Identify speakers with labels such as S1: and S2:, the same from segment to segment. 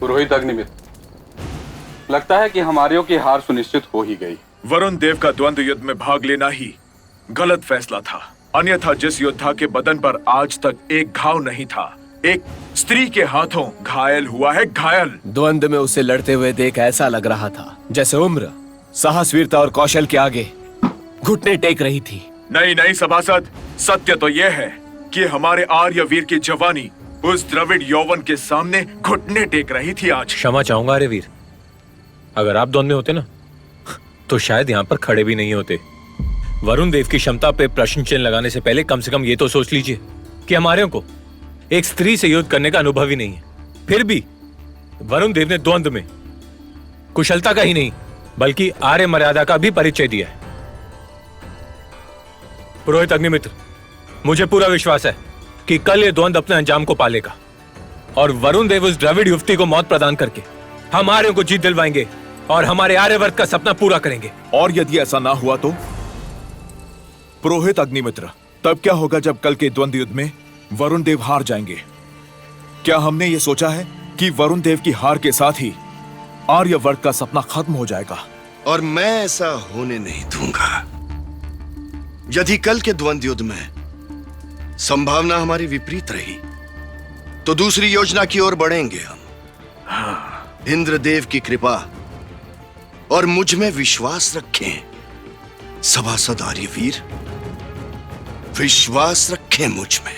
S1: पुरोहित अग्निमित्र, लगता है कि हमारियों की हार सुनिश्चित हो ही गई।
S2: वरुण देव का द्वंद्व युद्ध में भाग लेना ही गलत फैसला था। अन्यथा जिस योद्धा के बदन पर आज तक एक घाव नहीं था, एक स्त्री के हाथों घायल हुआ है, घायल।
S3: द्वंद्व में उसे लड़ते हुए देख ऐसा लग रहा था जैसे उम्र, साहस, वीरता और कौशल के आगे घुटने टेक रही थी।
S2: नहीं नहीं सभासद, सत्य तो यह है कि हमारे आर्य वीर की जवानी उस द्रविड़ यौवन के सामने घुटने टेक रही थी आज।
S4: क्षमा चाहूंगा आर्य वीर, अगर आप द्वंद्व में होते ना तो शायद यहाँ पर खड़े भी नहीं होते। वरुण देव की क्षमता पे प्रश्न चिन्ह लगाने से पहले कम से कम ये तो सोच लीजिए कि हमारे को एक स्त्री से युद्ध करने का अनुभव ही नहीं है। फिर भी वरुण देव ने द्वंद्व में कुशलता का ही नहीं बल्कि आर्य मर्यादा का भी परिचय दिया है। पुरोहित अग्निमित्र, मुझे पूरा विश्वास है कि कल ये द्वंद्व अपने अंजाम को पालेगा और वरुण देव उस द्रविड़ युवती को मौत प्रदान करके हम आर्यों को जीत दिलवाएंगे और हमारे आर्यवर्ग का सपना पूरा करेंगे।
S5: और यदि ऐसा ना हुआ तो पुरोहित अग्निमित्र, तब क्या होगा जब कल के द्वंद्व युद्ध में वरुण देव हार जाएंगे? क्या हमने ये सोचा है कि वरुण देव की हार के साथ ही आर्यवर्ग का सपना खत्म हो जाएगा?
S6: और मैं ऐसा होने नहीं दूंगा। यदि कल के द्वंद्व युद्ध में संभावना हमारी विपरीत रही तो दूसरी योजना की ओर बढ़ेंगे हम। इंद्रदेव की कृपा और मुझ में विश्वास रखें सभासद आर्यवीर, विश्वास रखें मुझ में।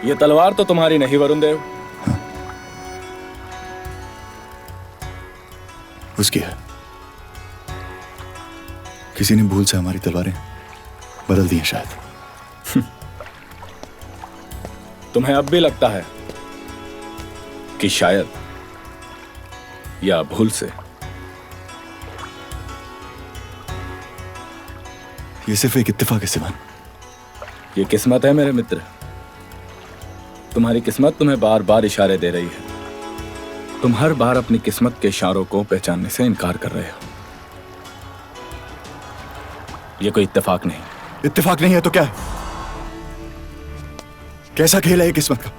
S3: ये तलवार तो तुम्हारी नहीं वरुण देव।
S7: उसकी है। किसी ने भूल से हमारी तलवारें बदल दी हैं शायद।
S3: तुम्हें अब भी लगता है कि शायद या भूल से?
S7: ये सिर्फ एक इत्तेफाक है सिवान।
S3: ये किस्मत है मेरे मित्र। तुम्हारी किस्मत तुम्हें बार बार इशारे दे रही है। तुम हर बार अपनी किस्मत के इशारों को पहचानने से इनकार कर रहे हो। ये कोई इत्तेफाक नहीं।
S7: इत्तेफाक नहीं है तो क्या है? कैसा खेल है ये किस्मत का?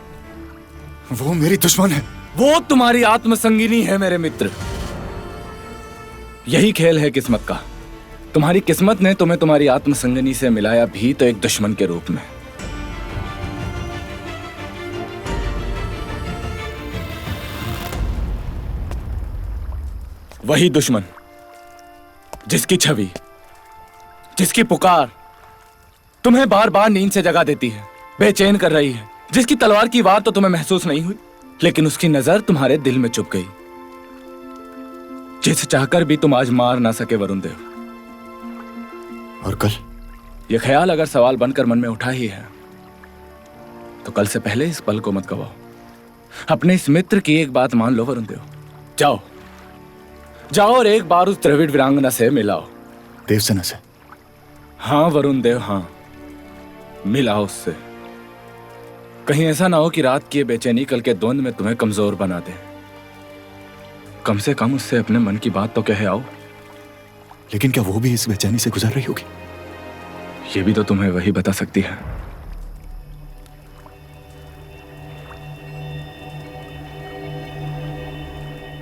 S7: वो मेरी दुश्मन है।
S3: वो तुम्हारी आत्मसंगिनी है मेरे मित्र। यही खेल है किस्मत का। तुम्हारी किस्मत ने तुम्हें तुम्हारी आत्मसंगिनी से मिलाया भी तो एक दुश्मन के रूप में। वही दुश्मन जिसकी छवि, जिसकी पुकार तुम्हें बार बार नींद से जगा देती है, बेचैन कर रही है, जिसकी तलवार की वार तो तुम्हें महसूस नहीं हुई लेकिन उसकी नजर तुम्हारे दिल में चुभ गई, जिसे चाहकर भी तुम आज मार ना सके वरुण देव।
S7: और कल?
S3: यह ख्याल अगर सवाल बनकर मन में उठा ही है तो कल से पहले इस पल को मत गवाओ। अपने इस मित्र की एक बात मान लो वरुण देव। जाओ जाओ और एक बार उस द्रविड़ वीरांगना से मिलाओ।
S7: देवसेना से?
S3: हाँ वरुण देव, हाँ, मिलाओ उससे। कहीं ऐसा ना हो कि रात की बेचैनी कल के द्वंद्व में तुम्हें कमजोर बना दे। कम से कम उससे अपने मन की बात तो कहे आओ।
S7: लेकिन क्या वो भी इस बेचैनी से गुजर रही होगी?
S3: ये भी तो तुम्हें वही बता सकती है।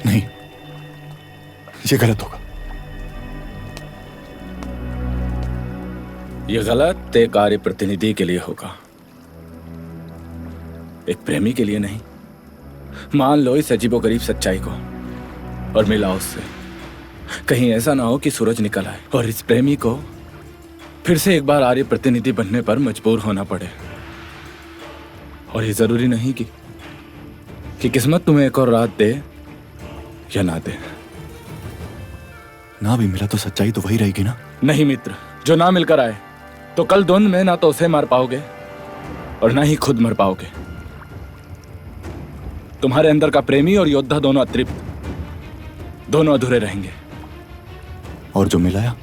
S7: नहीं, ये गलत होगा।
S3: ये गलत एक कार्य प्रतिनिधि के लिए होगा, एक प्रेमी के लिए नहीं। मान लो इस अजीबोगरीब सच्चाई को और मिलाओ उससे। कहीं ऐसा ना हो कि सूरज निकल आए और इस प्रेमी को फिर से एक बार आर्य प्रतिनिधि बनने पर मजबूर होना पड़े। और ये जरूरी नहीं कि किस्मत तुम्हें एक और रात दे या ना दे।
S7: ना भी मिला तो सच्चाई तो वही रहेगी ना।
S3: नहीं मित्र, जो ना मिलकर आए तो कल द्वंद्व में ना तो उसे मार पाओगे और ना ही खुद मर पाओगे। तुम्हारे अंदर का प्रेमी और योद्धा दोनों अतृप्त, दोनों अधूरे रहेंगे।
S7: और जो मिलाया,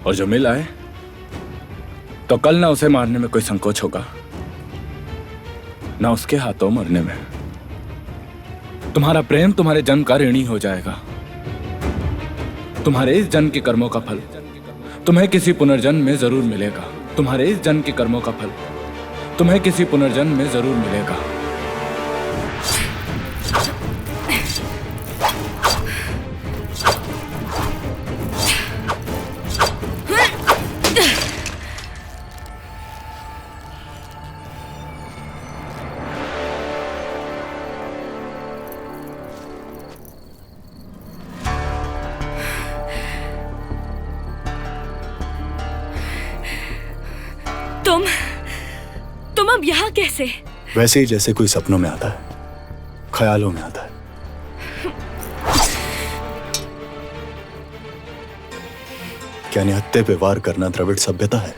S3: और जो मिल आए तो कल ना उसे मारने में कोई संकोच होगा, ना उसके हाथों मरने में। तुम्हारा प्रेम तुम्हारे जन्म का ऋणी हो जाएगा। तुम्हारे इस जन्म के कर्मों का फल तुम्हें किसी पुनर्जन्म में जरूर मिलेगा। तुम्हारे इस जन्म के कर्मों का फल तुम्हें किसी पुनर्जन्म में जरूर मिलेगा।
S8: तुम अब यहाँ कैसे?
S7: वैसे ही जैसे कोई सपनों में आता है, ख्यालों में आता है। क्या निहत्थे पे वार करना द्रविड़ सभ्यता है?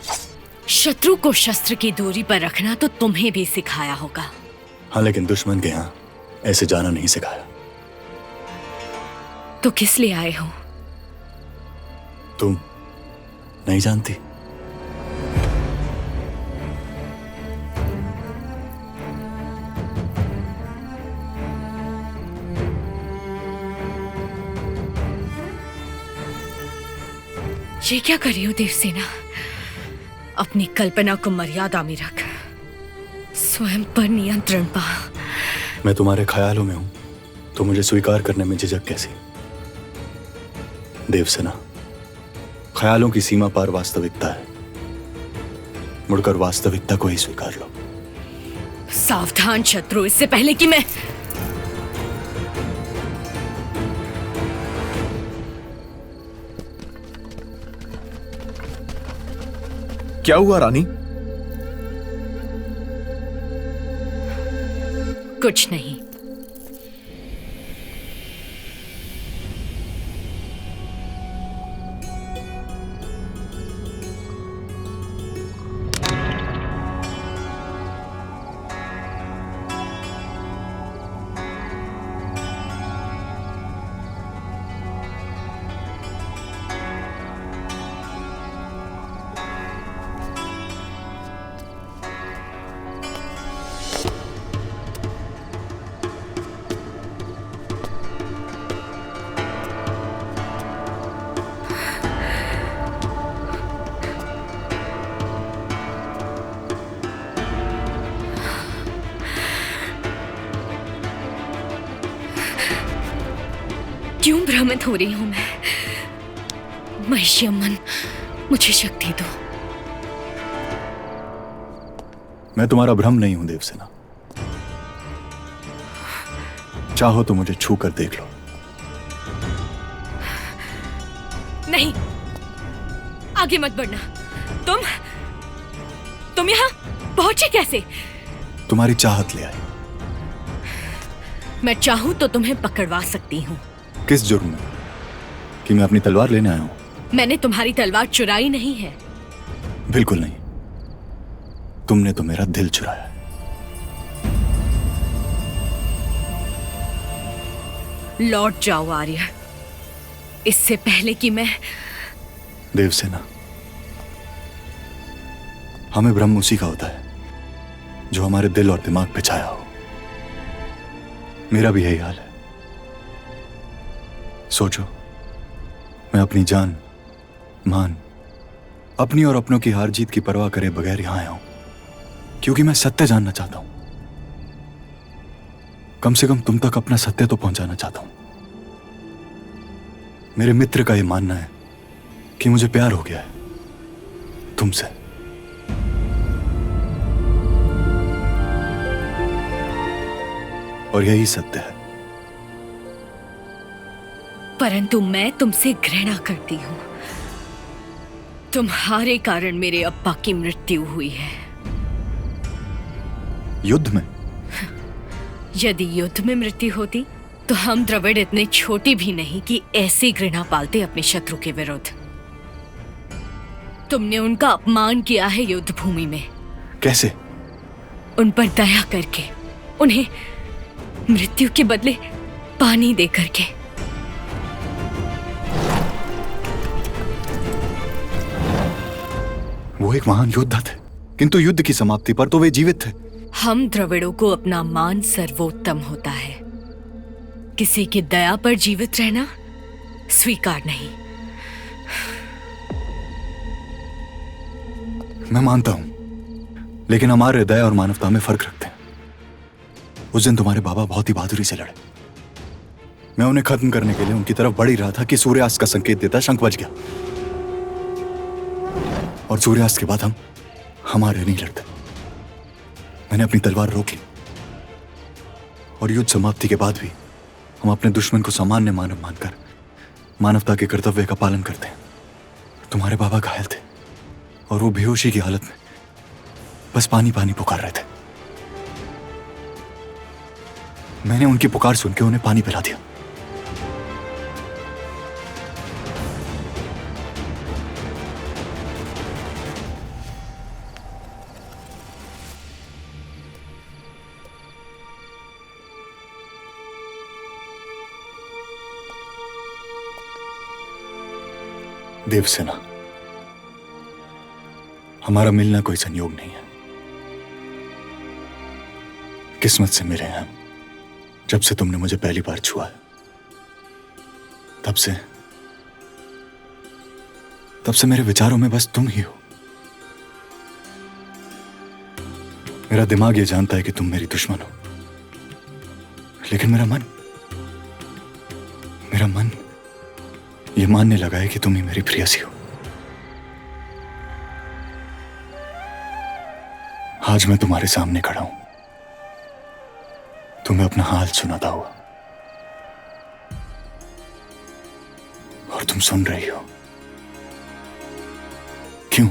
S8: शत्रु को शस्त्र की दूरी पर रखना तो तुम्हें भी सिखाया होगा।
S7: हाँ, लेकिन दुश्मन के यहाँ ऐसे जाना नहीं सिखाया।
S8: तो किस लिए आए हो?
S7: तुम नहीं जानती?
S8: ये क्या कर रही हो देवसेना? अपनी कल्पना को मर्यादा में रख, स्वयं पर नियंत्रण पा।
S7: मैं तुम्हारे ख्यालों में हूं तो मुझे स्वीकार करने में झिझक कैसी? देवसेना, ख्यालों की सीमा पार वास्तविकता है। मुड़कर वास्तविकता को ही स्वीकार लो।
S8: सावधान शत्रु, इससे पहले कि मैं...
S5: क्या हुआ रानी?
S8: कुछ नहीं। क्यों भ्रमित हो रही हूं मैं? महिष्यमन, मुझे शक्ति दो।
S7: मैं तुम्हारा भ्रम नहीं हूं देवसेना। चाहो तो मुझे छू कर देख लो।
S8: नहीं, आगे मत बढ़ना। तुम यहाँ पहुंचे कैसे?
S7: तुम्हारी चाहत ले आई।
S8: मैं चाहूं तो तुम्हें पकड़वा सकती हूँ।
S7: किस जुर्म में? कि मैं अपनी तलवार लेने आया हूं?
S8: मैंने तुम्हारी तलवार चुराई नहीं है।
S7: बिल्कुल नहीं, तुमने तो मेरा दिल चुराया है।
S8: लौट जाओ आर्य, इससे पहले कि मैं...
S7: देवसेना, हमें भ्रम उसी का होता है जो हमारे दिल और दिमाग पे छाया हो। मेरा भी यही हाल है। सोचो, मैं अपनी जान, मान, अपनी और अपनों की हार जीत की परवाह करे बगैर यहां आया हूं क्योंकि मैं सत्य जानना चाहता हूं। कम से कम तुम तक अपना सत्य तो पहुंचाना चाहता हूं। मेरे मित्र का यह मानना है कि मुझे प्यार हो गया है तुमसे। और यही सत्य है।
S8: परंतु मैं तुमसे घृणा करती हूं। तुम्हारे कारण मेरे अब्बा की मृत्यु हुई है।
S7: युद्ध में?
S8: यदि युद्ध में मृत्यु होती तो हम द्रविड़ इतने छोटी भी नहीं कि ऐसी घृणा पालते अपने शत्रु के विरुद्ध। तुमने उनका अपमान किया है युद्ध भूमि में।
S7: कैसे?
S8: उन पर दया करके, उन्हें मृत्यु के बदले पानी दे करके।
S7: वो एक महान योद्धा थे, किंतु युद्ध की समाप्ति पर तो वे जीवित थे।
S8: हम द्रविड़ों को अपना मान सर्वोत्तम होता है। किसी की दया पर जीवित रहना स्वीकार नहीं।
S7: मैं मानता हूं, लेकिन हमारे दया और मानवता में फर्क रखते हैं। उस दिन तुम्हारे बाबा बहुत ही बहादुरी से लड़े। मैं उन्हें खत्म करने के लिए उनकी तरफ बढ़ ही रहा था कि सूर्यास्त का संकेत देता शंख बज गया, और सूर्यास्त के बाद हम हमारे नहीं लड़ते। मैंने अपनी तलवार रोक ली, और युद्ध समाप्ति के बाद भी हम अपने दुश्मन को सामान्य मानव मानकर मानवता के कर्तव्य का पालन करते हैं। तुम्हारे बाबा घायल थे और वो बेहोशी की हालत में बस पानी पानी पुकार रहे थे। मैंने उनकी पुकार सुन के उन्हें पानी पिला दिया। देवसेना, हमारा मिलना कोई संयोग नहीं है। किस्मत से मिले हैं हम। जब से तुमने मुझे पहली बार छुआ है, तब से मेरे विचारों में बस तुम ही हो। मेरा दिमाग ये जानता है कि तुम मेरी दुश्मन हो, लेकिन मेरा मन ये मानने लगा है कि तुम ही मेरी प्रेयसी हो। आज मैं तुम्हारे सामने खड़ा हूं, तुम्हें अपना हाल सुनाता हुआ, और तुम सुन रही हो। क्यों?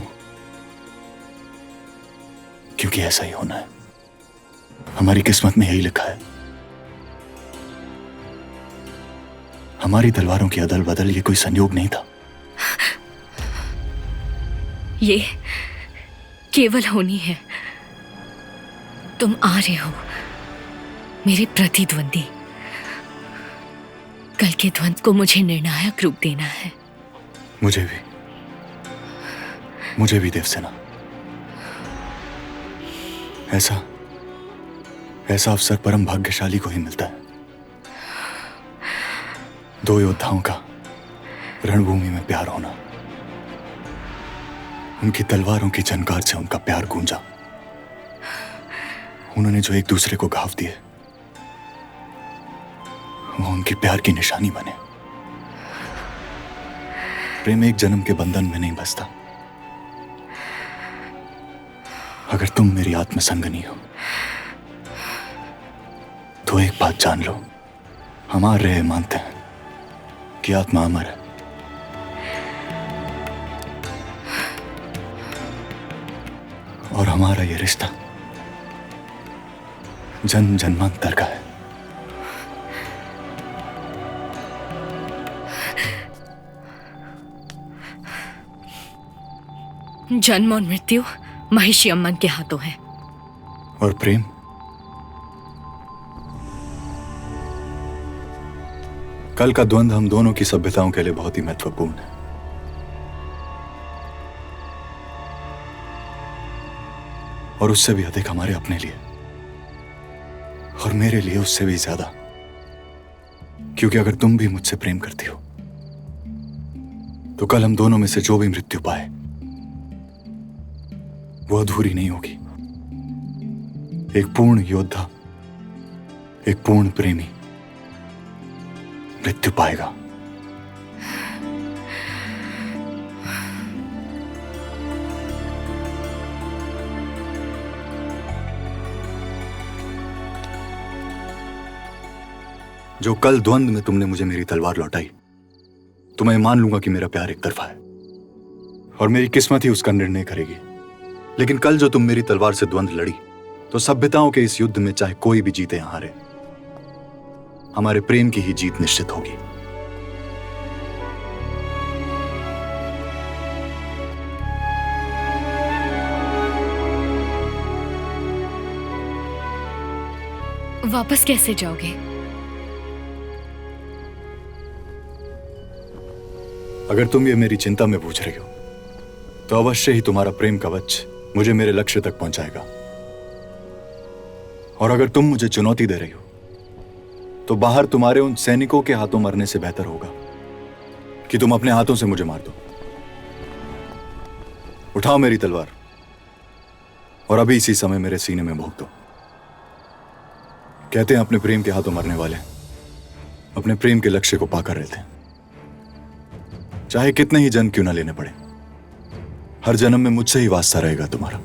S7: क्योंकि ऐसा ही होना है। हमारी किस्मत में यही लिखा है। हमारी तलवारों की अदल बदल ये कोई संयोग नहीं था।
S8: ये केवल होनी है। तुम आ रहे हो मेरे प्रतिद्वंदी। कल के द्वंद को मुझे निर्णायक रूप देना है।
S7: मुझे भी देवसेना। ऐसा अवसर परम भाग्यशाली को ही मिलता है। दो योद्धाओं का रणभूमि में प्यार होना, उनकी तलवारों की झनकार से उनका प्यार गूंजा। उन्होंने जो एक दूसरे को घाव दिए, वो उनकी प्यार की निशानी बने। प्रेम एक जन्म के बंधन में नहीं बसता। अगर तुम मेरी आत्मसंगनी हो तो एक बात जान लो, हमारे मानते हैं कि आत्मा अमर है। और हमारा ये रिश्ता जन्म जन्मांतर का है।
S8: जन्म और मृत्यु महिषी अम्मन के हाथों है।
S7: और प्रेम? कल का द्वंद हम दोनों की सभ्यताओं के लिए बहुत ही महत्वपूर्ण है। और उससे भी अधिक हमारे अपने लिए, और मेरे लिए उससे भी ज्यादा। क्योंकि अगर तुम भी मुझसे प्रेम करती हो तो कल हम दोनों में से जो भी मृत्यु पाए वो अधूरी नहीं होगी। एक पूर्ण योद्धा, एक पूर्ण प्रेमी मृत्यु पाएगा। जो कल द्वंद में तुमने मुझे मेरी तलवार लौटाई, तो मैं मान लूंगा कि मेरा प्यार एक तरफा है। और मेरी किस्मत ही उसका निर्णय करेगी। लेकिन कल जो तुम मेरी तलवार से द्वंद्व लड़ी, तो सभ्यताओं के इस युद्ध में चाहे कोई भी जीते या हारे, हमारे प्रेम की ही जीत निश्चित होगी।
S8: वापस कैसे जाओगे?
S7: अगर तुम ये मेरी चिंता में पूछ रही हो, तो अवश्य ही तुम्हारा प्रेम कवच मुझे मेरे लक्ष्य तक पहुंचाएगा। और अगर तुम मुझे चुनौती दे रही हो, तो बाहर तुम्हारे उन सैनिकों के हाथों मरने से बेहतर होगा कि तुम अपने हाथों से मुझे मार दो। उठाओ मेरी तलवार और अभी इसी समय मेरे सीने में भोंक दो। कहते हैं अपने प्रेम के हाथों मरने वाले अपने प्रेम के लक्ष्य को पाकर रहते हैं, चाहे कितने ही जन्म क्यों ना लेने पड़े। हर जन्म में मुझसे ही वास्ता रहेगा तुम्हारा।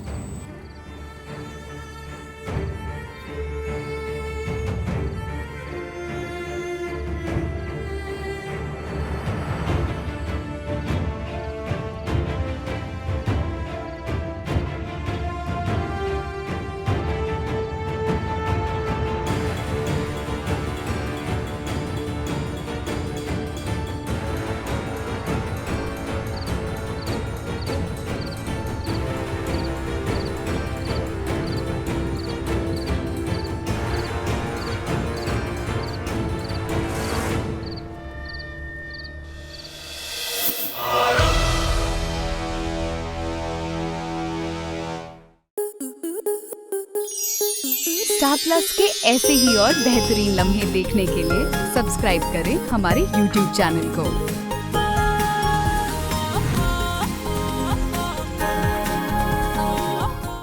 S9: स्टार प्लस के ऐसे ही और बेहतरीन लम्हे देखने के लिए सब्सक्राइब करें हमारे YouTube चैनल को।